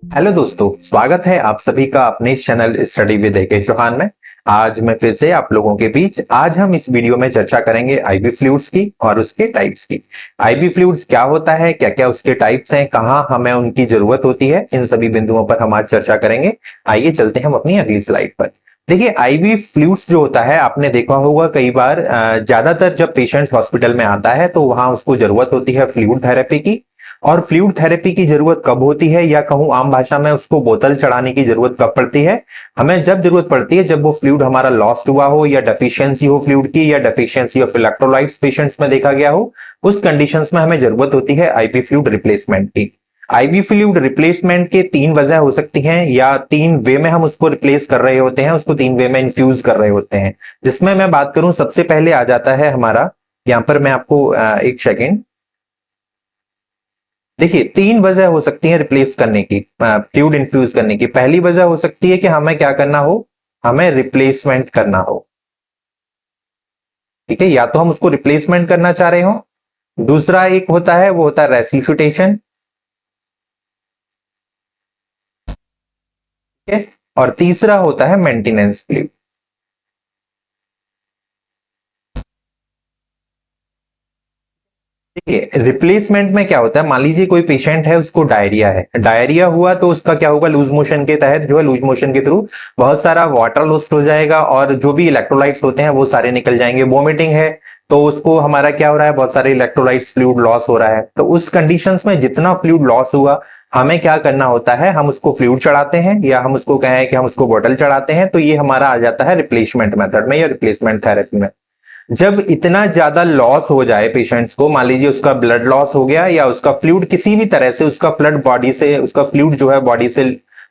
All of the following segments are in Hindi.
हेलो दोस्तों, स्वागत है आप सभी का अपने इस channel study with AK Chauhan में। आज मैं फिर से आप लोगों के बीच आज हम इस वीडियो में चर्चा करेंगे आईवी फ्लूइड्स की और उसके टाइप्स की। आईवी फ्लूइड्स क्या होता है, क्या क्या उसके टाइप्स हैं, कहाँ हमें उनकी जरूरत होती है, इन सभी बिंदुओं पर हम आज चर्चा करेंगे। आइए चलते हैं हम अपनी अगली स्लाइड पर। देखिए, आईवी फ्लूइड्स जो होता है आपने देखा होगा कई बार, ज्यादातर जब पेशेंट्स हॉस्पिटल में आता है तो वहां उसको जरूरत होती है फ्लूइड थेरेपी की। और फ्लूइड थेरेपी की जरूरत कब होती है, या कहूं आम भाषा में उसको बोतल चढ़ाने की जरूरत कब पड़ती है? हमें जब जरूरत पड़ती है जब वो फ्लूइड हमारा लॉस्ट हुआ हो, या डेफिशिएंसी हो फ्लूइड की, या डेफिशिएंसी ऑफ इलेक्ट्रोलाइट्स पेशेंट्स में देखा गया हो। उस कंडीशंस में हमें जरूरत होती है आईवी फ्लूइड रिप्लेसमेंट की। आईवी फ्लूइड रिप्लेसमेंट के तीन वजह हो सकती हैं, या तीन वे में हम उसको रिप्लेस कर रहे होते हैं, उसको तीन वे में इन्फ्यूज कर रहे होते हैं। जिसमें मैं बात करूं, सबसे पहले आ जाता है हमारा, यहां पर मैं आपको एक सेकेंड, देखिए तीन वजह हो सकती है रिप्लेस करने की, फ्लूइड इन्फ्यूज करने की। पहली वजह हो सकती है कि हमें क्या करना हो, हमें रिप्लेसमेंट करना हो। ठीक है, या तो हम उसको रिप्लेसमेंट करना चाह रहे हो। दूसरा एक होता है, वो होता है रेसिप्यूटेशन। ठीक है, और तीसरा होता है मेंटेनेंस फ्लूइड। देखिए, रिप्लेसमेंट में क्या होता है, मान लीजिए कोई पेशेंट है, उसको डायरिया है, डायरिया हुआ तो उसका क्या होगा, लूज मोशन के तहत जो है, लूज मोशन के थ्रू बहुत सारा वाटर लॉस्ट हो जाएगा और जो भी इलेक्ट्रोलाइट्स होते हैं वो सारे निकल जाएंगे। वोमिटिंग है तो उसको हमारा क्या हो रहा है, बहुत सारे इलेक्ट्रोलाइट्स फ्लूइड लॉस हो रहा है। तो उस कंडीशंस में जितना फ्लूइड लॉस हुआ, हमें क्या करना होता है, हम उसको फ्लूइड चढ़ाते हैं, या हम उसको कहें कि हम उसको बोतल चढ़ाते हैं। तो ये हमारा आ जाता है रिप्लेसमेंट मेथड में या रिप्लेसमेंट थेरेपी में। जब इतना ज्यादा लॉस हो जाए पेशेंट्स को, मान लीजिए उसका ब्लड लॉस हो गया, या उसका फ्लूइड किसी भी तरह से, उसका ब्लड बॉडी से, उसका फ्लूइड जो है बॉडी से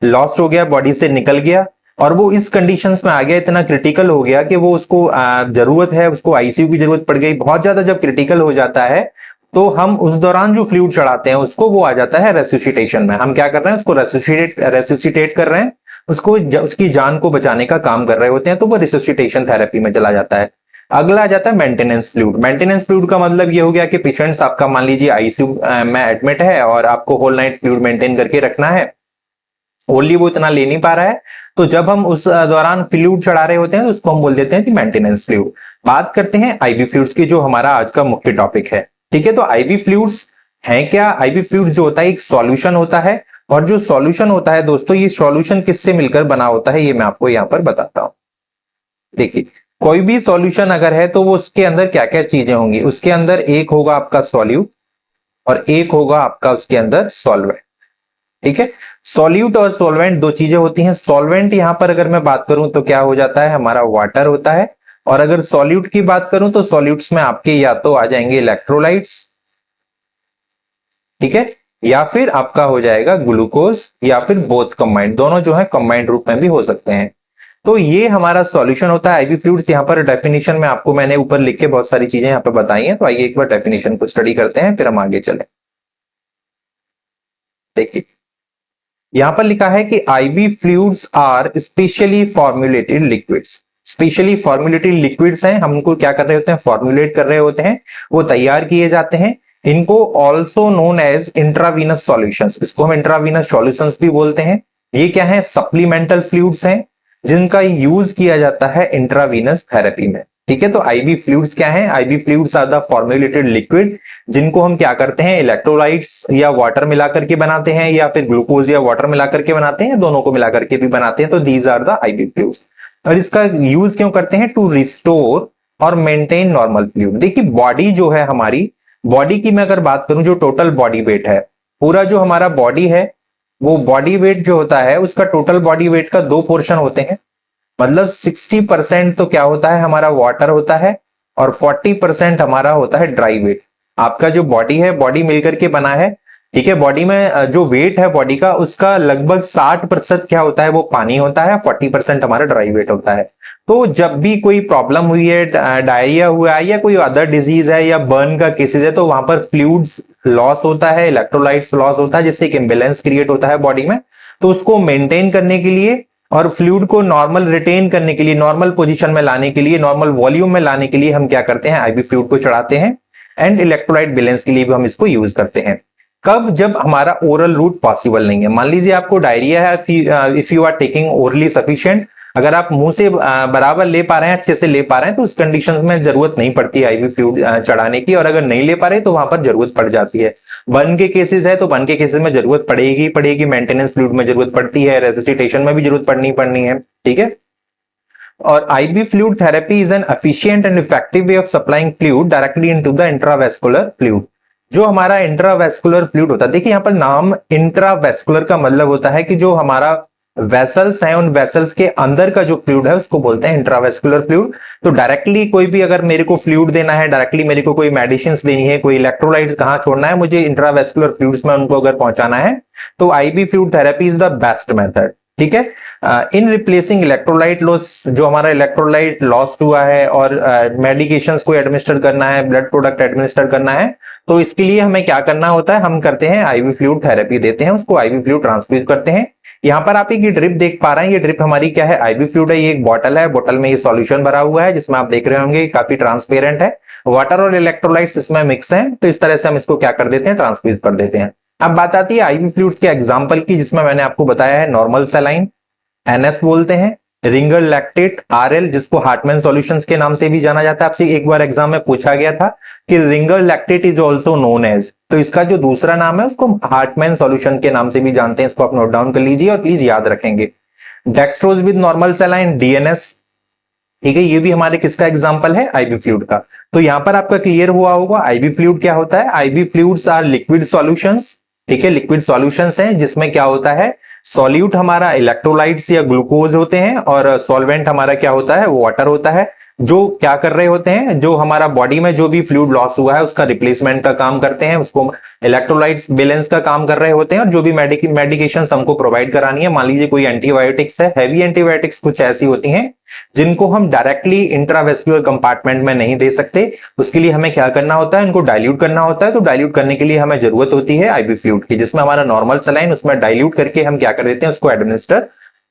लॉस्ट हो गया, बॉडी से निकल गया, और वो इस कंडीशंस में आ गया, इतना क्रिटिकल हो गया कि वो उसको जरूरत है, उसको आईसीयू की जरूरत पड़ गई, बहुत ज्यादा जब क्रिटिकल हो जाता है, तो हम उस दौरान जो फ्लूइड चढ़ाते हैं उसको, वो आ जाता है रेसुसिटेशन में। हम क्या कर रहे हैं, उसको रेसुसिटेट कर रहे हैं, उसको उसकी जान को बचाने का काम कर रहे होते हैं, तो वो रिसोसिटेशन थेरेपी में चला जाता है। अगला आ जाता है मेंटेनेंस फ्लूइड। मेंटेनेंस फ्लूइड का मतलब ये हो गया कि पेशेंट्स आपका मान लीजिए आईसीयू में एडमिट है और आपको होल नाइट फ्लूइड मेंटेन करके रखना है, ओनली वो इतना ले नहीं पा रहा है, तो जब हम उस दौरान फ्लूइड चढ़ा रहे होते हैं तो उसको हम बोल देते हैं कि मेंटेनेंस फ्लूइड। बात करते हैं आईवी फ्लूइड्स की, जो हमारा आज का मुख्य टॉपिक है। ठीक है, तो आईवी फ्लूइड्स है क्या? आईवी फ्लूइड जो होता है एक सॉल्यूशन होता है, और जो सॉल्यूशन होता है दोस्तों, ये सॉल्यूशन किससे मिलकर बना होता है, ये मैं आपको यहां पर बताता हूं। देखिए, कोई भी सॉल्यूशन अगर है तो वो उसके अंदर क्या क्या चीजें होंगी, उसके अंदर एक होगा आपका सॉल्यूट और एक होगा आपका उसके अंदर सॉल्वेंट। ठीक है, सॉल्यूट और सॉल्वेंट दो चीजें होती हैं। सॉल्वेंट यहां पर अगर मैं बात करूं तो क्या हो जाता है, हमारा वाटर होता है। और अगर सॉल्यूट की बात करूं तो सॉल्यूट्स में आपके या तो आ जाएंगे इलेक्ट्रोलाइट्स, ठीक है, या फिर आपका हो जाएगा ग्लूकोज, या फिर बोथ कंबाइंड, दोनों जो है कंबाइंड रूप में भी हो सकते हैं। तो ये हमारा सॉल्यूशन होता है आईवी फ्लूइड्स। यहाँ पर डेफिनेशन में आपको मैंने ऊपर लिख के बहुत सारी चीजें यहाँ पर बताई हैं, तो आइए एक बार डेफिनेशन को स्टडी करते हैं, फिर हम आगे चले। देखिए, यहां पर लिखा है कि IV fluids are specially formulated liquids. Specially formulated liquids हैं, हम उनको क्या कर रहे होते हैं, फॉर्मुलेट कर रहे होते हैं, वो तैयार किए जाते हैं। इनको also known as intravenous solutions, इसको हम इंट्रावीनस सॉल्यूशंस भी बोलते हैं। ये क्या है, सप्लीमेंटल फ्लूइड्स हैं जिनका यूज किया जाता है इंट्रावीनस थेरेपी में। ठीक है, तो आईवी फ्लूइड्स क्या है, IV fluids are the formulated liquid जिनको हम क्या करते हैं, इलेक्ट्रोलाइट्स या वाटर मिलाकर के बनाते हैं, या फिर ग्लूकोज या वाटर मिलाकर के बनाते हैं, दोनों को मिलाकर के भी बनाते हैं। तो these are the IV fluids. और इसका यूज क्यों करते हैं, टू रिस्टोर और मेंटेन नॉर्मल फ्लूइड। देखिए, बॉडी जो है हमारी, बॉडी की मैं अगर बात करूं, जो टोटल बॉडी वेट है, पूरा जो हमारा बॉडी है, वो बॉडी वेट जो होता है उसका टोटल बॉडी वेट का दो पोर्शन होते हैं। मतलब 60% तो क्या होता है, हमारा वाटर होता है, और 40% हमारा होता है ड्राई वेट। आपका जो बॉडी है, बॉडी मिलकर के बना है। ठीक है, बॉडी में जो वेट है बॉडी का, उसका लगभग 60% क्या होता है, वो पानी होता है, 40% हमारा ड्राई वेट होता है। तो जब भी कोई प्रॉब्लम हुई है, डायरिया हुआ है, या कोई अदर डिजीज है, या बर्न का केसेस है, तो वहां पर फ्लूइड्स लॉस होता है, इलेक्ट्रोलाइट्स लॉस होता है, जिससे एक इम्बेलेंस क्रिएट होता है बॉडी में। तो उसको मेंटेन करने के लिए और फ्लूइड को नॉर्मल रिटेन करने के लिए, नॉर्मल पोजीशन में लाने के लिए, नॉर्मल वॉल्यूम में लाने के लिए हम क्या करते हैं, आईवी फ्लूइड को चढ़ाते हैं। एंड इलेक्ट्रोलाइट बैलेंस के लिए भी हम इसको यूज करते हैं। कब? जब हमारा ओरल रूट पॉसिबल नहीं है। मान लीजिए आपको डायरिया है, if you are taking orally sufficient, अगर आप मुंह से बराबर ले पा रहे हैं, अच्छे से ले पा रहे हैं, तो उस कंडीशन में जरूरत नहीं पड़ती आईवी फ्लूइड चढ़ाने की, और अगर नहीं ले पा रहे तो वहां पर जरूरत पड़ जाती है। बर्न के केसेस है तो बर्न के केसेस में जरूरत पड़ेगी, मेंटेनेंस फ्लूइड में जरूरत पड़ती है, रेसिसिटेशन में भी जरूरत पड़नी है, ठीक है। और IV fluid therapy is an efficient and effective way of supplying fluid directly into the intravascular fluid। जो हमारा इंट्रावेस्कुलर फ्लूइड होता है, देखिए यहाँ पर नाम इंट्रावेस्कुलर का मतलब होता है कि जो हमारा वेसल्स हैं, उन वेसल्स के अंदर का जो फ्लूइड है उसको बोलते हैं इंट्रावेस्कुलर फ्लूइड। तो डायरेक्टली कोई भी अगर मेरे को फ्लूइड देना है, डायरेक्टली मेरे को कोई मेडिसिन देनी है, कोई इलेक्ट्रोलाइट्स कहाँ छोड़ना है, मुझे इंट्रावेस्कुलर फ्लूइड्स में उनको अगर पहुंचाना है, तो IV fluid therapy is the best method, ठीक है। इन रिप्लेसिंग इलेक्ट्रोलाइट लॉस, जो हमारा इलेक्ट्रोलाइट लॉस हुआ है और मेडिकेशंस को एडमिनिस्टर करना है, ब्लड प्रोडक्ट एडमिनिस्टर करना है, तो इसके लिए हमें क्या करना होता है, हम करते हैं IV फ्लूइड थेरेपी देते हैं, उसको IV फ्लूइड ट्रांसफ्यूज करते हैं। यहाँ पर आप एक ये ड्रिप देख पा रहे हैं, ये ड्रिप हमारी क्या है, IV फ्लूइड है। ये एक बॉटल है, बॉटल में ये सॉल्यूशन भरा हुआ है, जिसमें आप देख रहे होंगे काफी ट्रांसपेरेंट है, वाटर और इलेक्ट्रोलाइट्स इसमें मिक्स हैं। तो इस तरह से हम इसको क्या कर देते हैं, ट्रांसफ्यूज कर देते हैं। अब बात आती है IV फ्लूइड्स के एग्जाम्पल की, जिसमें मैंने आपको बताया है नॉर्मल सलाइन, NS बोलते हैं, रिंगर लैक्टेट RL, जिसको हार्टमैन सॉल्यूशंस के नाम से भी जाना जाता है। आपसे एक बार एग्जाम में पूछा गया था कि Ringer lactate is also known as, तो इसका जो दूसरा नाम है उसको हार्टमैन सॉल्यूशन के नाम से भी जानते हैं। इसको आप नोट डाउन कर लीजिए और प्लीज याद रखेंगे। Dextrose with normal saline DNS, ठीक है, ये भी हमारे किसका एग्जांपल है, IV फ्लूइड का। तो यहां पर आपका क्लियर हुआ होगा IV फ्लूइड क्या होता है। IV fluids are liquid solutions, ठीक है, लिक्विड सॉल्यूशंस हैं, जिसमें क्या होता है, सॉल्यूट हमारा इलेक्ट्रोलाइट्स या ग्लूकोज होते हैं, और सॉल्वेंट हमारा क्या होता है, वाटर होता है, जो क्या कर रहे होते हैं, जो हमारा बॉडी में जो भी फ्लूइड लॉस हुआ है उसका रिप्लेसमेंट का काम करते हैं, उसको इलेक्ट्रोलाइट्स बैलेंस का काम कर रहे होते हैं, और जो भी मेडिकेशन हमको प्रोवाइड करानी है, मान लीजिए कोई एंटीबायोटिक्स है, हैवी एंटीबायोटिक्स कुछ ऐसी होती हैं जिनको हम डायरेक्टली इंट्रावेस्कुलर कंपार्टमेंट में नहीं दे सकते, उसके लिए हमें क्या करना होता है, इनको डाइल्यूट करना होता है। तो डाइल्यूट करने के लिए हमें जरूरत होती है IV फ्लूइड की, जिसमें हमारा नॉर्मल सलाइन, उसमें डाइल्यूट करके हम क्या कर देते हैं, उसको एडमिनिस्टर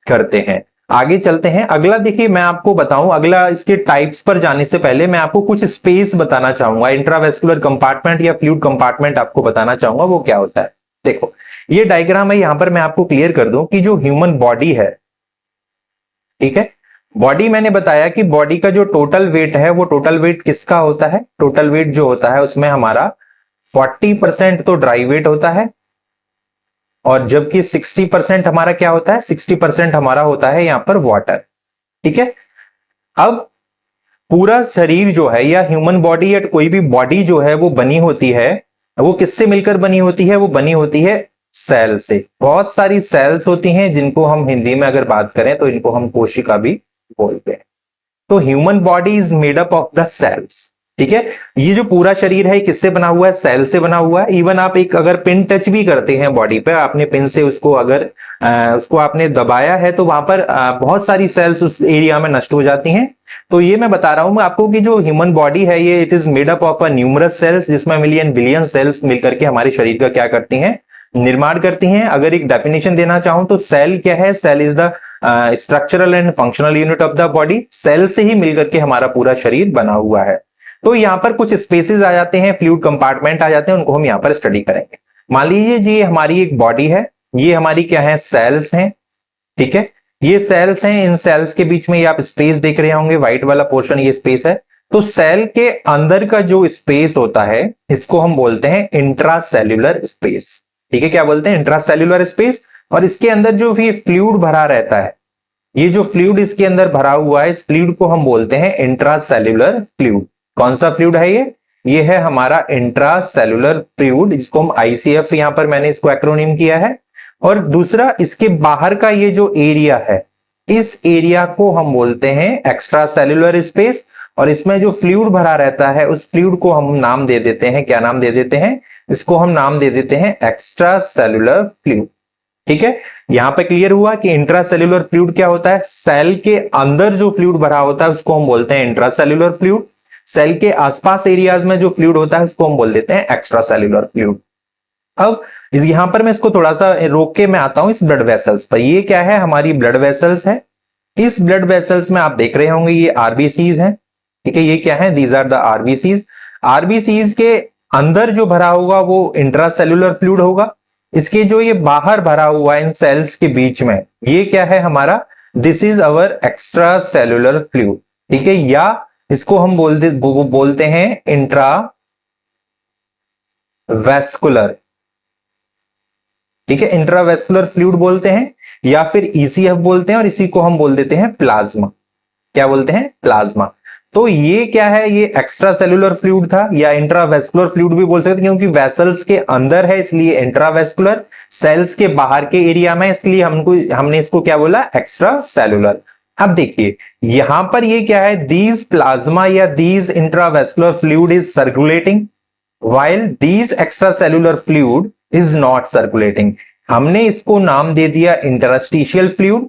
करते हैं। आगे चलते हैं, अगला देखिए मैं आपको बताऊं, अगला इसके टाइप्स पर जाने से पहले मैं आपको कुछ स्पेस बताना चाहूंगा, इंट्रावेस्कुलर कंपार्टमेंट या फ्लूइड कंपार्टमेंट आपको बताना चाहूंगा वो क्या होता है। देखो ये डायग्राम है, यहां पर मैं आपको क्लियर कर दूं कि जो ह्यूमन बॉडी है, ठीक है, बॉडी मैंने बताया कि बॉडी का जो टोटल वेट है, वो टोटल वेट किसका होता है, टोटल वेट जो होता है उसमें हमारा 40% तो ड्राई वेट होता है, और जबकि 60% हमारा क्या होता है, 60% हमारा होता है यहां पर वाटर, ठीक है। अब पूरा शरीर जो है, या ह्यूमन बॉडी या कोई भी बॉडी जो है वो बनी होती है, वो किससे मिलकर बनी होती है, वो बनी होती है सेल से। बहुत सारी सेल्स होती हैं, जिनको हम हिंदी में अगर बात करें तो इनको हम कोशिका भी बोलते हैं। तो human body is made up of the cells, ठीक है। ये जो पूरा शरीर है किससे बना हुआ है, सेल से बना हुआ है। इवन आप एक अगर पिन टच भी करते हैं बॉडी पे, आपने पिन से उसको अगर उसको आपने दबाया है, तो वहां पर बहुत सारी सेल्स उस एरिया में नष्ट हो जाती हैं। तो ये मैं बता रहा हूं मैं आपको कि जो ह्यूमन बॉडी है ये it is made up of a numerous cells, जिसमें मिलियन बिलियन सेल्स मिलकर के हमारे शरीर का क्या करती हैं, निर्माण करती हैं। अगर एक डेफिनेशन देना चाहूं तो सेल क्या है, cell is the structural and functional unit of the body. Cell से ही मिलकर के हमारा पूरा शरीर बना हुआ है। तो यहां पर कुछ स्पेसेस आ जाते हैं, फ्लूइड कंपार्टमेंट आ जाते हैं, उनको हम यहां पर स्टडी करेंगे। मान लीजिए जी हमारी एक बॉडी है, ये हमारी क्या है, सेल्स हैं, ठीक है, ये सेल्स हैं। इन सेल्स के बीच में ये आप स्पेस देख रहे होंगे, व्हाइट वाला पोर्शन ये स्पेस है। तो सेल के अंदर का जो स्पेस होता है इसको हम बोलते हैं इंट्रासेल्यूलर स्पेस, ठीक है। क्या बोलते हैं, इंट्रासेल्यूलर स्पेस। और इसके अंदर जो ये फ्लूइड भरा रहता है, ये जो फ्लूइड इसके अंदर भरा हुआ है, इस फ्लूइड को हम बोलते हैं इंट्रासेल्यूलर फ्लूइड। कौन सा फ्लूइड है ये है हमारा इंट्रासेल्यूलर फ्लूइड, जिसको हम ICF यहां पर मैंने इसको एक्रोनिम किया है। और दूसरा इसके बाहर का ये जो एरिया है, इस एरिया को हम बोलते हैं एक्स्ट्रा सेल्यूलर स्पेस। और इसमें जो फ्लूइड भरा रहता है उस फ्लूइड को हम नाम दे देते हैं, क्या नाम दे देते हैं, इसको हम नाम दे देते हैं एक्स्ट्रा सेल्यूलर फ्लूइड, ठीक है। यहां पे क्लियर हुआ कि इंट्रासेल्यूलर फ्लूइड क्या होता है, सेल के अंदर जो फ्लूइड भरा होता है उसको हम बोलते हैं इंट्रासेल्यूलर फ्लूइड। सेल के आसपास एरियाज में जो फ्लूइड होता है उसको हम बोल देते हैं एक्स्ट्रा सेल्यूलर फ्लूइड। अब यहां पर मैं इसको थोड़ा सा रोक के मैं आता हूं इस ब्लड वेसल्स पर। ये क्या है, हमारी ब्लड वेसल्स है। इस ब्लड वेसल्स में आप देख रहे होंगे ये RBCs हैं, ठीक है। ये क्या है, these are the RBCs। RBCs के अंदर जो भरा होगा वो इंट्रासेल्युलर फ्लूइड होगा। इसके जो ये बाहर भरा हुआ है इन सेल्स के बीच में, ये क्या है हमारा, this is our extra cellular fluid, ठीक है, या इसको हम बोलते हैं इंट्रा वेस्कुलर, ठीक है, इंट्रावेस्कुलर फ्लूइड बोलते हैं या फिर ईसीएफ बोलते हैं, और इसी को हम बोल देते हैं प्लाज्मा। क्या बोलते हैं, प्लाज्मा। तो ये क्या है, ये एक्स्ट्रा सेल्युलर फ्लूइड था, या इंट्रावेस्कुलर फ्लूइड भी बोल सकते हैं, क्योंकि वेसल्स के अंदर है इसलिए इंट्रावेस्कुलर, सेल्स के बाहर के एरिया में इसलिए हमने इसको क्या बोला, एक्स्ट्रा सेल्युलर। अब देखिए यहां पर ये क्या है, दीज प्लाज्मा या these intravascular fluid is circulating while these extracellular fluid is not circulating। हमने इसको नाम दे दिया इंटरस्टिशियल फ्लूइड,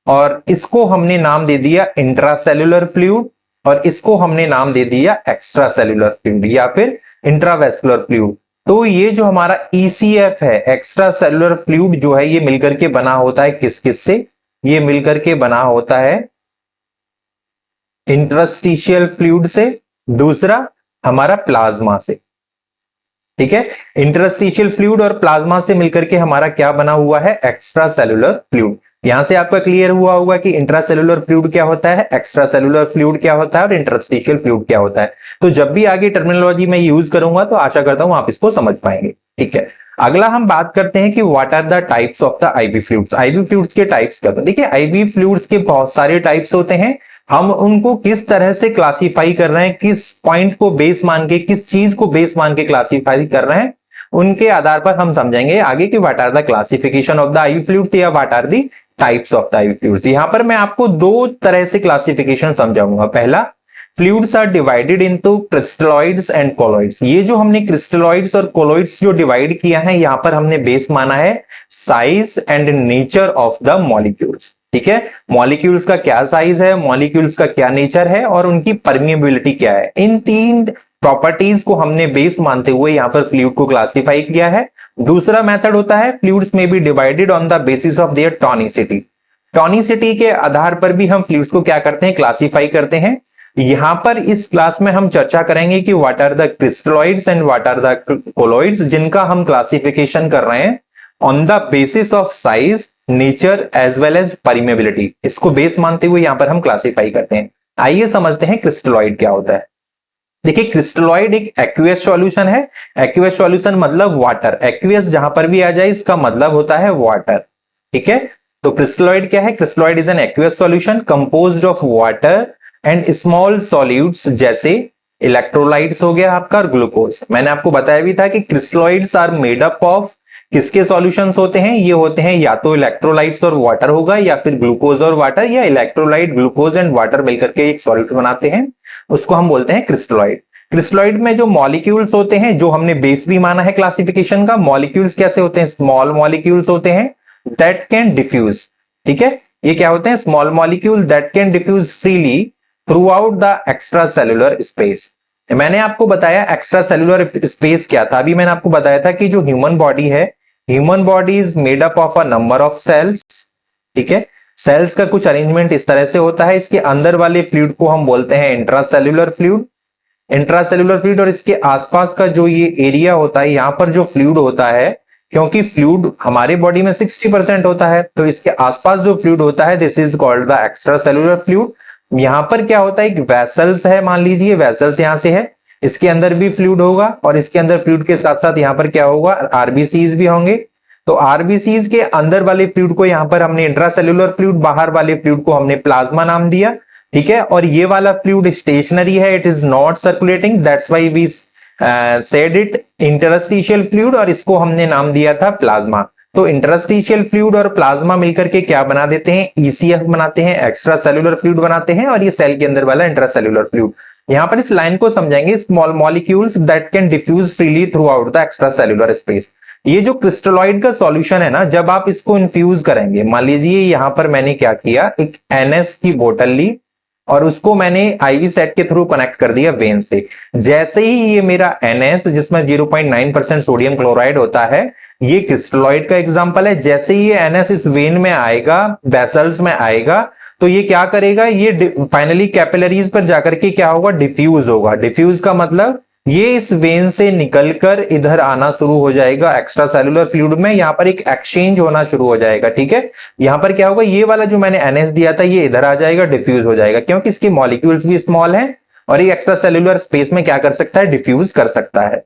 और इसको हमने नाम दे दिया इंट्रासेल्युलर फ्लूइड, और इसको हमने नाम दे दिया एक्स्ट्रासेल्युलर फ्लूइड या फिर इंट्रावेस्कुलर फ्लूइड। तो ये जो हमारा ईसीएफ है, एक्स्ट्रा सेल्युलर फ्लूइड जो है, ये मिलकर के बना होता है किस किस से, ये मिलकर के बना होता है इंटरस्टिशियल फ्लूइड से, दूसरा हमारा प्लाज्मा से, ठीक है। इंटरस्टिशियल फ्लूइड और प्लाज्मा से मिलकर के हमारा क्या बना हुआ है, एक्स्ट्रा सेल्युलर फ्लूइड। यहां से आपका क्लियर हुआ होगा कि इंट्रासेल्युलर फ्लूइड क्या होता है, एक्स्ट्रा सेल्युलर फ्लूइड क्या होता है, और इंटरस्टिशियल फ्लूइड क्या होता है। तो जब भी आगे टर्मिनोलॉजी में यूज करूंगा तो आशा करता हूं आप इसको समझ पाएंगे, ठीक है। अगला हम बात करते हैं कि what are the types of the IV fluids. IV fluids के टाइप्स क्या होते हैं। देखिए आईवी फ्लूइड्स के बहुत सारे टाइप्स होते हैं, हम उनको किस तरह से क्लासिफाई कर रहे हैं, किस पॉइंट को बेस मान के, किस चीज को बेस मान के क्लासिफाई कर रहे हैं, उनके आधार पर हम समझेंगे आगे कि what are the classification of the IV fluids या what are the types of the IV fluids. यहां पर मैं आपको दो तरह से क्लासिफिकेशन समझाऊंगा। पहला, fluids are divided into crystalloids and colloids. ये जो हमने क्रिस्टलॉइड्स और कोलॉइड्स जो डिवाइड किया है, यहां पर हमने बेस माना है size and nature of the molecules, ठीक है। मॉलिक्यूल्स का क्या साइज है, मॉलिक्यूल्स का क्या नेचर है, और उनकी परमिएबिलिटी क्या है, इन तीन प्रॉपर्टीज को हमने बेस मानते हुए यहां पर फ्लूइड को क्लासिफाई किया है। दूसरा मेथड होता है फ्लूइड्स में be divided on the basis of their tonicity. Tonicity के आधार पर भी हम फ्लूइड्स को क्या करते हैं, क्लासिफाई करते हैं। यहां पर इस क्लास में हम चर्चा करेंगे कि what are the crystalloids and what are the colloids, जिनका हम क्लासिफिकेशन कर रहे हैं on the basis of size, nature as well as permeability. इसको बेस मानते हुए यहां पर हम क्लासिफाई करते हैं। आइए समझते हैं क्रिस्टलॉइड क्या होता है। देखिए क्रिस्टलॉइड एक एक्वियस सॉल्यूशन है। एक्वियस सॉल्यूशन मतलब वाटर, एक्वियस जहां पर भी आ जाए इसका मतलब होता है वाटर, ठीक है। तो क्रिस्टलॉइड क्या है, crystalloid is an aqueous solution composed of water and small solutes, जैसे इलेक्ट्रोलाइट्स हो गया आपका, और ग्लूकोज। मैंने आपको बताया भी था कि crystalloids are made up of किसके सॉल्यूशंस होते हैं, ये होते हैं या तो इलेक्ट्रोलाइट्स और वाटर होगा, या फिर ग्लूकोज और वाटर, या इलेक्ट्रोलाइट, ग्लूकोज एंड वाटर मिलकर के एक सॉल्यूट बनाते हैं, उसको हम बोलते हैं क्रिस्टलॉइड। क्रिस्टलॉइड में जो मॉलिक्यूल्स होते हैं, जो हमने बेस भी माना है क्लासिफिकेशन का, मॉलिक्यूल्स कैसे होते हैं, स्मॉल मॉलिक्यूल्स होते हैं दैट कैन डिफ्यूज, ठीक है। ये क्या होते हैं, small molecule that can diffuse freely throughout the extracellular space. मैंने आपको बताया एक्स्ट्रा सेल्युलर स्पेस क्या था, अभी मैंने आपको बताया था कि जो ह्यूमन बॉडी है, human body is made up of a number of cells, ठीक है। सेल्स का कुछ अरेंजमेंट इस तरह से होता है। इसके अंदर वाले फ्लूइड को हम बोलते हैं इंट्रासेल्युलर फ्लूइड, इंट्रासेल्युलर फ्लूइड, और इसके आसपास का जो ये एरिया होता है, यहां पर जो फ्लूइड होता है, क्योंकि फ्लूइड हमारे बॉडी में 60% होता है, तो इसके आसपास जो फ्लूइड होता है this is called the extra cellular fluid. यहां पर क्या होता है, एक वेसल्स है, मान लीजिए वेसल्स यहां से है, इसके अंदर भी फ्लूइड होगा, और इसके अंदर फ्लूइड के साथ साथ यहां पर क्या होगा, आरबीसीज भी होंगे। तो आरबीसीज के अंदर वाले फ्लूइड को यहां पर हमने इंट्रासेल्युलर फ्लूइड, बाहर वाले फ्लूइड को हमने प्लाज्मा नाम दिया, ठीक है। और ये वाला फ्लूइड स्टेशनरी है, it is not circulating, that's why we said it interstitial fluid, और इसको हमने नाम दिया था प्लाज्मा। तो इंटरस्टिशियल फ्लूइड और प्लाज्मा मिलकर के क्या बना देते हैं, ईसीएफ बनाते हैं, एक्स्ट्रा सेल्युलर फ्लूइड बनाते हैं, और ये सेल के अंदर वाला इंट्रासेल्युलर फ्लूइड। यहां पर इस लाइन को समझेंगे, small molecules that can diffuse freely throughout the extracellular space. ये जो क्रिस्टलॉइड का सॉल्यूशन है ना, जब आप इसको इन्फ्यूज करेंगे, मान लीजिए यहां पर मैंने क्या किया, एक एनएस की बोतल ली और उसको मैंने आईवी सेट के थ्रू कनेक्ट कर दिया वेन से। जैसे ही ये मेरा एनएस, जिसमें 0.9% सोडियम क्लोराइड होता है, ये क्रिस्टलॉइड का एग्जांपल है। जैसे ही ये एनएस इस वेन में आएगा, वेसल्स में आएगा, तो ये क्या करेगा, ये फाइनली कैपिलरीज पर जाकर के क्या होगा, डिफ्यूज होगा। डिफ्यूज का मतलब ये इस वेन से निकलकर इधर आना शुरू हो जाएगा एक्स्ट्रा सेलुलर फ्लूइड में, यहां पर एक एक्सचेंज होना शुरू हो जाएगा। ठीक है, यहां पर क्या होगा, ये वाला जो मैंने NS दिया था ये इधर आ जाएगा, डिफ्यूज हो जाएगा, क्योंकि इसके मॉलिक्यूल्स भी स्मॉल हैं और ये एक्स्ट्रा सेलुलर स्पेस में क्या कर सकता है, डिफ्यूज कर सकता है।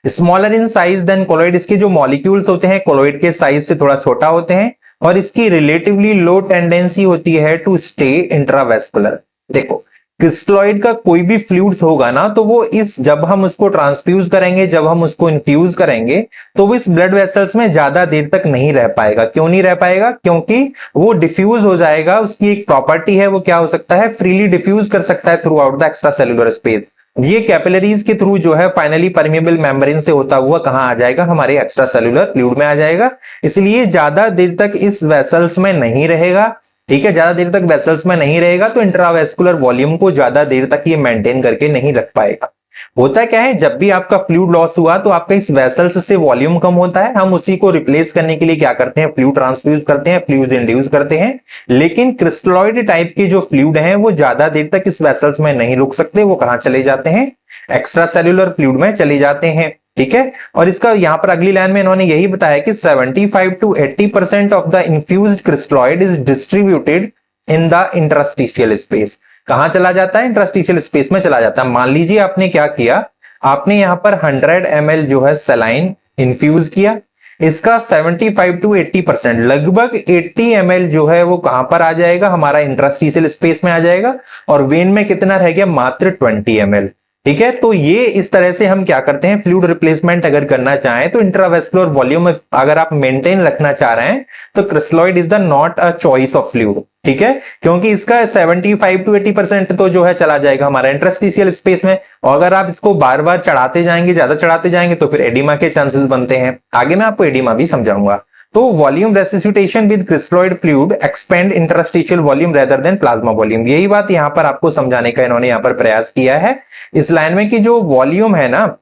Smaller in size than colloid, इसके जो मॉलिक्यूल्स होते हैं कोलॉइड के साइज से थोड़ा छोटा होते हैं और इसकी रिलेटिवली लो टेंडेंसी होती है टू स्टे इंट्रावेस्कुलर। देखो क्रिस्टलॉइड का कोई भी फ्लूइड्स होगा ना, तो वो इस जब हम उसको ट्रांसफ्यूज करेंगे, जब हम उसको इन्फ्यूज करेंगे, तो वो इस ब्लड वेसल्स में ज्यादा देर तक नहीं रह पाएगा। क्यों नहीं रह पाएगा, क्योंकि वो डिफ्यूज हो जाएगा। उसकी एक प्रॉपर्टी है, वो क्या हो सकता है, फ्रीली डिफ्यूज कर सकता है through out the extra cellular space. ये कैपिलरीज के थ्रू जो है फाइनली परमेबल मेम्ब्रेन से होता हुआ कहां आ जाएगा, हमारे एक्स्ट्रा सेलुलर फ्लूइड में आ जाएगा। इसलिए ज्यादा देर तक इस वेसल्स में नहीं रहेगा। ठीक है, ज्यादा देर तक वेसल्स में नहीं रहेगा तो इंट्रावेस्कुलर वॉल्यूम को ज्यादा देर तक ये मेंटेन करके नहीं रख पाएगा। होता क्या है, जब भी आपका फ्लूइड लॉस हुआ तो आपका इस वेसल्स से वॉल्यूम कम होता है, हम उसी को रिप्लेस करने के लिए क्या करते हैं, फ्लूइड ट्रांसफ्यूज करते हैं, फ्लूइड इंड्यूस करते हैं। लेकिन क्रिस्टलॉइड टाइप के जो फ्लूइड हैं वो ज्यादा देर तक इस वेसल्स में नहीं रुक सकते, वो कहां चले जाते हैं, एक्स्ट्रा सेल्यूलर फ्लूइड में चले जाते हैं। ठीक है, और इसका यहां पर अगली लाइन में इन्होंने यही बताया कि 75 to 80% of the infused crystalloid is distributed in the interstitial space. कहां चला जाता है, इंटरस्टिशियल स्पेस में चला जाता है। मान लीजिए आपने क्या किया, आपने यहां पर 100 ml जो है सलाइन इन्फ्यूज किया, इसका 75 to 80% लगभग 80 ml जो है वो कहां पर आ जाएगा, हमारा इंटरस्टिशियल स्पेस में आ जाएगा, और वेन में कितना रह गया, मात्र 20 ml। ठीक है, तो ये इस तरह से हम क्या करते हैं, फ्लूइड रिप्लेसमेंट अगर करना चाहें तो इंट्रावेस्कुलर वॉल्यूम अगर आप मेंटेन रखना चाह रहे हैं तो crystalloid is the not a choice of fluid. ठीक है, क्योंकि इसका 75 to 80% तो जो है चला जाएगा हमारा इंटरस्टिशियल स्पेस में, और अगर आप इसको बार बार चढ़ाते जाएंगे, ज्यादा चढ़ाते जाएंगे तो फिर एडिमा के चांसेस बनते हैं। आगे मैं आपको एडिमा भी समझाऊंगा। तो volume resuscitation with crystalloid fluid expand interstitial volume rather than plasma volume, यही बात यहां पर आपको समझाने का इन्होंने यहां पर प्रयास किया है इस लाइन में कि जो वॉल्यूम है ना,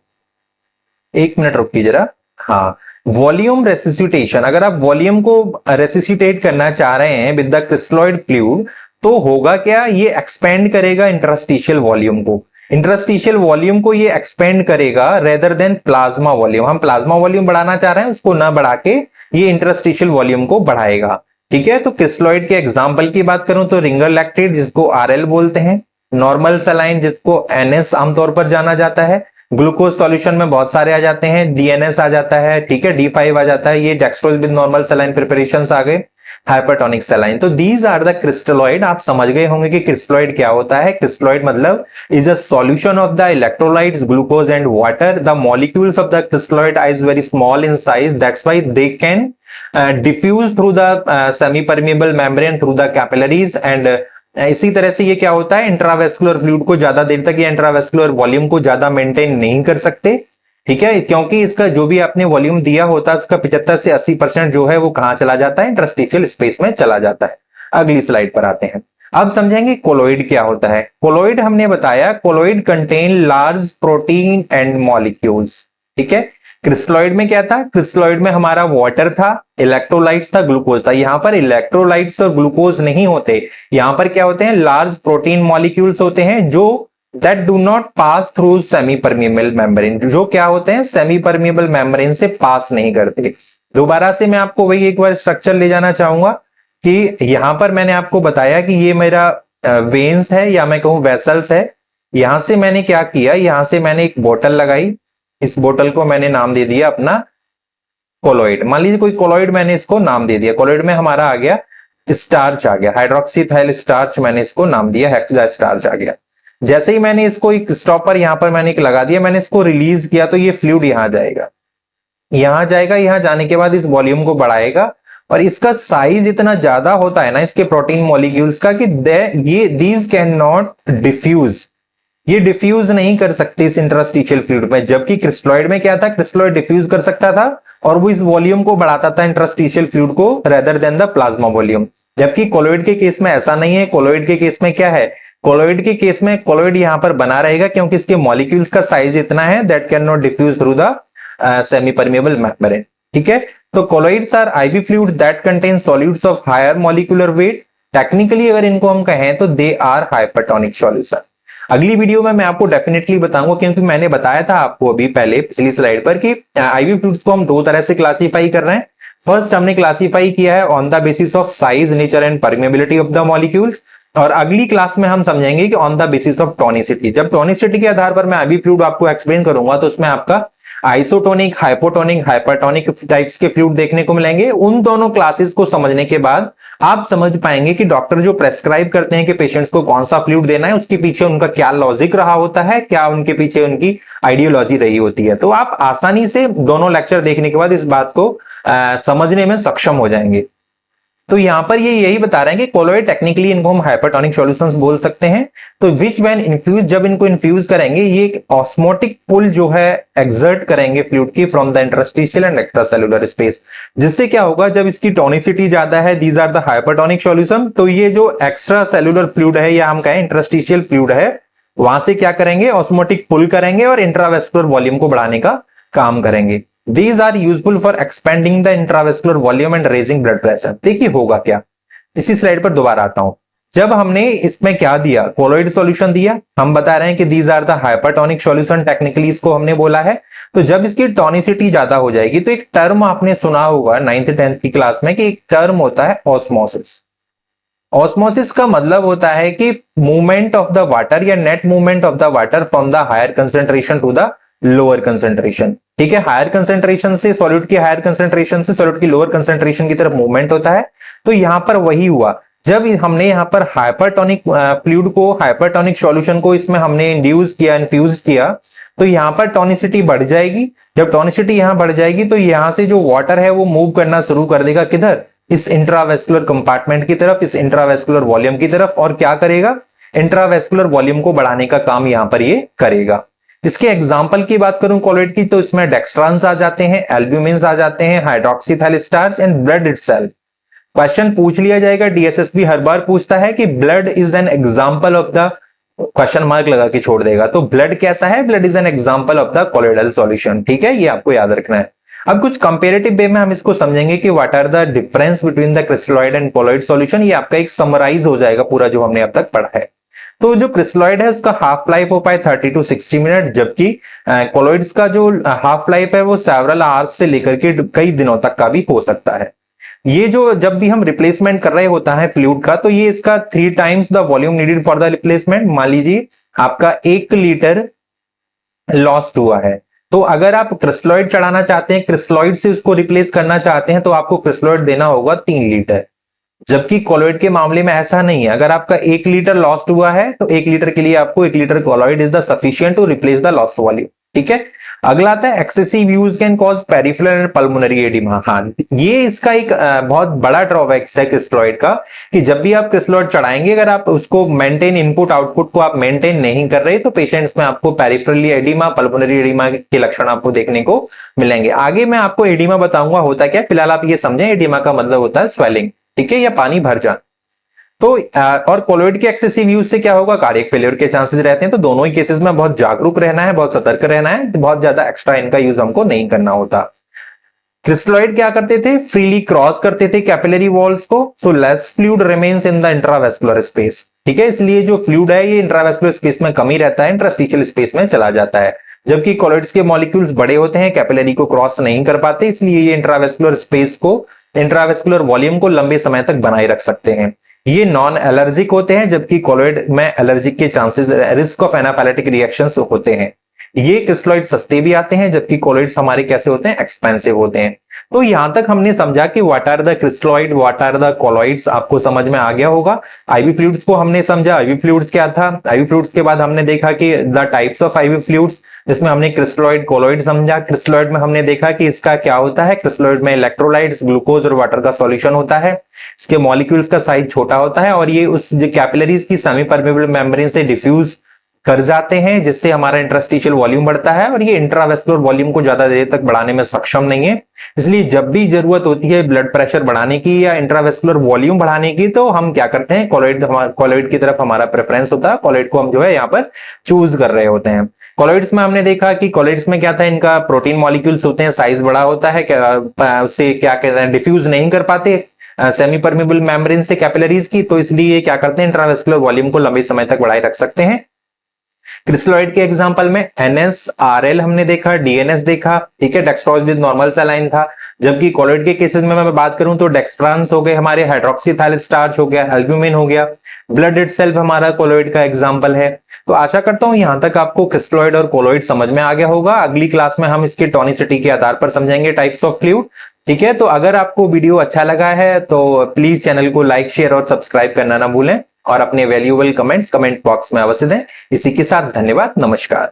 एक मिनट रुकिए जरा, हाँ, वॉल्यूम रेसिसिटेशन, अगर आप वॉल्यूम को रेसिसिटेट करना चाह रहे हैं विद द क्रिस्टलॉइड फ्लूइड तो होगा क्या, ये एक्सपेंड करेगा इंटरस्टिशियल वॉल्यूम को, इंटरस्टिशियल वॉल्यूम को ये एक्सपेंड करेगा रेदर देन प्लाज्मा वॉल्यूम। हम प्लाज्मा वॉल्यूम बढ़ाना चाह रहे हैं, उसको ना बढ़ा के ये इंटरस्टिशियल वॉल्यूम को बढ़ाएगा। ठीक है, तो क्रिस्टलॉइड के एग्जांपल की बात करूं तो रिंगर लैक्टेट जिसको RL बोलते हैं, नॉर्मल सलाइन जिसको NS आमतौर पर जाना जाता है, ग्लूकोज सॉल्यूशन में बहुत सारे आ जाते हैं, DNS आ जाता है, ठीक है, D5 आ जाता है, ये dextrose with normal saline preparations आ गए, हाइपरटोनिक सलाइन। तो दीज आर द क्रिस्टलॉइड। आप समझ गए होंगे कि क्रिस्टलॉइड क्या होता है। क्रिस्टलॉइड मतलब is a solution of the electrolytes glucose and water. The molecules of the crystalloid is very small in size, that's why they can diffuse through the semi permeable membrane through the capillaries and इसी तरह से ये क्या होता है, इंट्रावेस्कुलर फ्लूइड को ज्यादा देर तक, ये इंट्रावेस्कुलर वॉल्यूम को ज्यादा मेंटेन नहीं कर सकते। ठीक है, क्योंकि इसका जो भी आपने वॉल्यूम दिया होता है उसका 75 से 80% जो है वो कहां चला जाता है, इंटरस्टिशियल स्पेस में चला जाता है। अगली स्लाइड पर आते हैं, अब समझेंगे कोलॉइड क्या होता है। कोलॉइड हमने बताया, colloid contain large protein and molecules. ठीक है, क्रिस्टलॉइड में क्या था, क्रिस्टलॉइड में हमारा वाटर था, इलेक्ट्रोलाइट्स था, ग्लूकोज था। यहां पर इलेक्ट्रोलाइट्स और ग्लूकोज नहीं होते, यहां पर क्या होते हैं, लार्ज प्रोटीन मॉलिक्यूल्स होते हैं जो that do not pass through semi permeable membrane, जो क्या होते हैं, सेमी परमेबल मेम्ब्रेन से पास नहीं करते। दोबारा से मैं आपको वही एक बार स्ट्रक्चर ले जाना चाहूंगा कि यहां पर मैंने आपको बताया कि ये मेरा वेन्स है या मैं कहूं वेसल्स है। यहां से मैंने क्या किया, यहां से मैंने एक बोतल लगाई, इस बोतल को मैंने नाम दे दिया अपना कोलॉइड। मान लीजिए कोई कोलॉइड मैंने इसको नाम दे दिया, कोलॉइड में हमारा आ गया स्टार्च, आ गया हाइड्रोक्सीथाइल स्टार्च, मैंने इसको नाम दिया हेक्सा स्टार्च आ गया। जैसे ही मैंने इसको एक स्टॉपर यहां पर मैंने एक लगा दिया, मैंने इसको रिलीज किया तो ये फ्लूइड यहां जाएगा, यहां जाएगा, यहां जाने के बाद इस वॉल्यूम को बढ़ाएगा और इसका साइज इतना ज्यादा होता है ना इसके प्रोटीन मॉलिक्यूल्स का कि ये दीज कैन नॉट डिफ्यूज, ये डिफ्यूज नहीं कर सकते इस इंटरस्टिशियल फ्लूइड में। जबकि क्रिस्टलॉइड में क्या था, क्रिस्टलॉइड डिफ्यूज कर सकता था और वो इस वॉल्यूम को बढ़ाता था इंटरस्टिशियल फ्लूइड को rather than the plasma volume. जबकि कोलॉइड के केस में ऐसा नहीं है। कोलॉइड के केस में क्या है, कोलॉइड के केस में कोलॉइड यहां पर बना रहेगा क्योंकि इसके मॉलिक्यूल्स का साइज इतना है that can not diffuse through the semi permeable membrane. ठीक है, तो colloids are IV fluid that contain solutes of higher molecular weight. Technically अगर इनको हम कहें तो दे आर हाइपरटोनिक सॉल्यूशन। अगली वीडियो में मैं आपको डेफिनेटली बताऊंगा, क्योंकि मैंने बताया था आपको अभी पहले पिछली स्लाइड पर कि आईवी फ्लूइड्स को हम दो तरह से क्लासीफाई कर रहे हैं। फर्स्ट हमने क्लासीफाई किया है on the basis of size, nature and permeability of the molecules, और अगली क्लास में हम समझेंगे कि on the basis of tonicity. जब टोनिसिटी के आधार पर मैं आईवी फ्लूइड आपको एक्सप्लेन करूंगा तो उसमें आपका आइसोटोनिक, हाइपोटोनिक, हाइपरटोनिक टाइप्स के फ्लूइड देखने को मिलेंगे। उन दोनों क्लासेस को समझने के बाद आप समझ पाएंगे कि डॉक्टर जो प्रेस्क्राइब करते हैं कि पेशेंट्स को कौन सा फ्लूइड देना है, उसके पीछे उनका क्या लॉजिक रहा होता है, क्या उनके पीछे उनकी आइडियोलॉजी रही होती है। तो आप आसानी से दोनों लेक्चर देखने के बाद इस बात को समझने में सक्षम हो जाएंगे। तो यहां पर ये यही बता रहे हैं कि कोलोइड टेक्निकली इनको हम हाइपरटोनिक सॉल्यूशंस बोल सकते हैं। तो विच व्हेन इन्फ्यूज, जब इनको इन्फ्यूज करेंगे ये एक ऑस्मोटिक पुल जो है एक्सर्ट करेंगे फ्लूइड की from the interstitial and extracellular space. जिससे क्या होगा, जब इसकी टोनिसिटी ज्यादा है, these are the hypertonic solution, तो ये जो एक्स्ट्रा सेलुलर फ्लूइड है या हम कहें इंटरस्टिशियल फ्लूइड है, वहां से क्या करेंगे, ऑस्मोटिक पुल करेंगे और इंट्रावेस्कुलर वॉल्यूम को बढ़ाने का काम करेंगे। These are useful for expanding the intravascular volume and raising blood pressure। देखिए होगा क्या, इसी स्लाइड पर दोबारा आता हूं। जब हमने इसमें क्या दिया, कोलोइड सॉल्यूशन दिया, हम बता रहे हैं कि these are the hypertonic solution, technically इसको हमने बोला है। तो जब इसकी टोनिसिटी ज्यादा हो जाएगी तो एक टर्म आपने सुना होगा 9th 10th की क्लास में कि एक टर्म होता है ऑस्मोसिस। ऑस्मोसिस का मतलब होता है कि मूवमेंट ऑफ द वाटर या net movement of the water from the higher concentration to the lower concentration. ठीक है, हायर कंसेंट्रेशन से सॉलिड की हायर कंसेंट्रेशन से सॉलिड की लोअर कंसेंट्रेशन की तरफ मूवमेंट होता है। तो यहां पर वही हुआ, जब हमने यहां पर हाइपरटोनिक फ्लूइड को, हाइपरटोनिक सॉल्यूशन को इसमें हमने इंड्यूस किया, इन्फ्यूज किया, तो यहां पर टोनिसिटी बढ़ जाएगी। जब टोनिसिटी यहां बढ़ जाएगी तो यहां से जो वाटर है वो मूव करना शुरू कर देगा, किधर, इस इंट्रावेस्कुलर कंपार्टमेंट की तरफ, इस इंट्रावेस्कुलर वॉल्यूम की तरफ, और क्या करेगा, इंट्रावेस्कुलर वॉल्यूम को बढ़ाने का काम यहां पर ये करेगा। इसके एग्जाम्पल की बात करूं कोलोइड की, तो इसमें डेक्स्ट्रांस आ जाते हैं, एल्ब्यूमिन्स आ जाते हैं, hydroxyethyl starch and blood itself. Question पूछ लिया जाएगा, डीएसएसबी हर बार पूछता है कि blood is an example of the, question mark लगा के छोड़ देगा। तो ब्लड कैसा है, blood is an example of the colloidal solution. ठीक है, ये आपको याद रखना है। अब कुछ कंपेरेटिव वे में हम इसको समझेंगे कि what are the difference between the crystalloid and colloid solution. ये आपका एक समराइज हो जाएगा पूरा जो हमने अब तक पढ़ा है। तो जो क्रिस्टलॉइड है उसका हाफ लाइफ हो पाए 30 to 60 मिनट, जबकि कोलोइड्स का जो हाफ लाइफ है वो सेवरल आवर्स से लेकर के कई दिनों तक का भी हो सकता है। ये जो जब भी हम रिप्लेसमेंट कर रहे होता है फ्लूइड का, तो ये इसका 3 times the volume needed for the replacement. मान लीजिए आपका 1 लीटर लॉस्ट हुआ है, तो अगर आप क्रिस्टलॉइड चढ़ाना चाहते हैं, क्रिस्टलॉइड से उसको रिप्लेस करना चाहते हैं, तो आपको क्रिस्टलॉइड देना होगा 3 लीटर। जबकि कोलोइड के मामले में ऐसा नहीं है। अगर आपका 1 लीटर लॉस्ट हुआ है तो 1 लीटर के लिए आपको 1 litre colloid is the sufficient to replace the lost volume. ठीक है, अगला आता है excessive use can cause peripheral and pulmonary oedema. हाँ, ये इसका एक बहुत बड़ा ड्रॉबैक्स है क्रिस्टलॉइड का, कि जब भी आप क्रिस्टलॉइड चढ़ाएंगे, अगर आप उसको मेंटेन, इनपुट आउटपुट को आप मेंटेन नहीं कर रहे, तो पेशेंट्स में आपको पेरिफेरली एडिमा, पल्मोनरी एडिमा के लक्षण आपको देखने को मिलेंगे। आगे मैं आपको एडिमा बताऊंगा होता क्या, फिलहाल आप ये समझें एडिमा का मतलब होता है स्वेलिंग, ठीक है, या पानी भर जाना। तो और कोलोइड के एक्सेसिव यूज से क्या होगा, कार्डियक फेलियर के चांसेस रहते हैं। तो दोनों ही केसेस में बहुत जागरूक रहना है, बहुत सतर्क रहना है, बहुत ज्यादा एक्स्ट्रा इनका यूज हमको नहीं करना होता। क्रिस्टलॉइड क्या करते थे, फ्रीली क्रॉस करते थे कैपिलरी वॉल्स को, so less fluid remains in the intravascular space. ठीक है, इसलिए जो फ्लूइड है ये इंट्रावेस्कुलर स्पेस में कम ही रहता है, इंटरस्टिशियल स्पेस में चला जाता है। जबकि कोलोइड्स के मॉलिक्यूल्स बड़े होते हैं, कैपिलरी को क्रॉस नहीं कर पाते, इसलिए ये इंट्रावेस्कुलर स्पेस को, इंट्रावेस्कुलर वॉल्यूम को लंबे समय तक बनाए रख सकते हैं। ये नॉन एलर्जिक होते हैं, जबकि कोलोइड में एलर्जिक के chances, risk of anaphylactic reactions होते हैं। ये क्रिस्टलॉइड सस्ते भी आते हैं, जबकि कोलोइड्स हमारे कैसे होते हैं, एक्सपेंसिव होते हैं। तो यहां तक हमने समझा कि what are the crystalloid, what are the colloids, आपको समझ में आ गया होगा। आईवी फ्लूइड्स को हमने समझा, आईवी फ्लूइड्स क्या था। आईवी फ्लूइड्स के बाद हमने देखा कि the types of ivy fluids, जिसमें हमने क्रिस्टलॉइड, कोलोइड समझा। क्रिस्टलॉइड में हमने देखा कि इसका क्या होता है, क्रिस्टलॉइड में इलेक्ट्रोलाइट्स, ग्लूकोज और वाटर का सॉल्यूशन होता है। इसके मॉलिक्यूल्स का साइज छोटा होता है और ये उस जो कैपिलरीज की सेमी परमेबल मेम्ब्रेन से डिफ्यूज कर जाते हैं, जिससे हमारा इंटरस्टिशियल वॉल्यूम बढ़ता है, और ये इंट्रावेस्कुलर वॉल्यूम को ज्यादा देर तक बढ़ाने में सक्षम नहीं है। इसलिए जब भी जरूरत होती है ब्लड प्रेशर बढ़ाने की या इंट्रावेस्कुलर वॉल्यूम बढ़ाने की, तो हम क्या करते हैं, कोलोइड की तरफ हमारा प्रेफरेंस होता है, कोलोइड को हम जो है यहाँ पर चूज कर रहे होते हैं। कोलोइड्स में हमने देखा कि कोलोइड्स में क्या था, इनका प्रोटीन मॉलिक्यूल्स होते हैं, साइज बड़ा होता है, उससे क्या कहते हैं, डिफ्यूज नहीं कर पाते सेमी परमेबल मेम्ब्रेन से कैपिलरीज की, तो इसलिए क्या करते हैं, इंट्रावेस्कुलर वॉल्यूम को लंबे समय तक बढ़ाए रख सकते हैं। क्रिस्टलॉइड के एग्जांपल में NSRL हमने देखा, DNS देखा, ठीक है, डेक्स्ट्रोज विद नॉर्मल सलाइन था। जबकि कोलॉइड के केसेस में मैं बात करूं तो डेक्स्ट्रांस हो गए, हमारे हाइड्रोक्सीथाइल स्टार्च हो गया, एल्ब्यूमिन हो गया, ब्लड इटसेल्फ हमारा कोलॉइड का एग्जांपल है। तो आशा करता हूं यहां तक आपको क्रिस्टलॉइड और कोलॉइड समझ में आ गया होगा। अगली क्लास में हम इसकी टोनिसिटी के आधार पर समझेंगे टाइप्स ऑफ फ्लूइड, ठीक है। तो अगर आपको वीडियो अच्छा लगा है तो प्लीज चैनल को लाइक, शेयर और सब्सक्राइब करना ना भूलें और अपने वैल्यूएबल कमेंट्स कमेंट बॉक्स में अवश्य दें। इसी के साथ धन्यवाद, नमस्कार।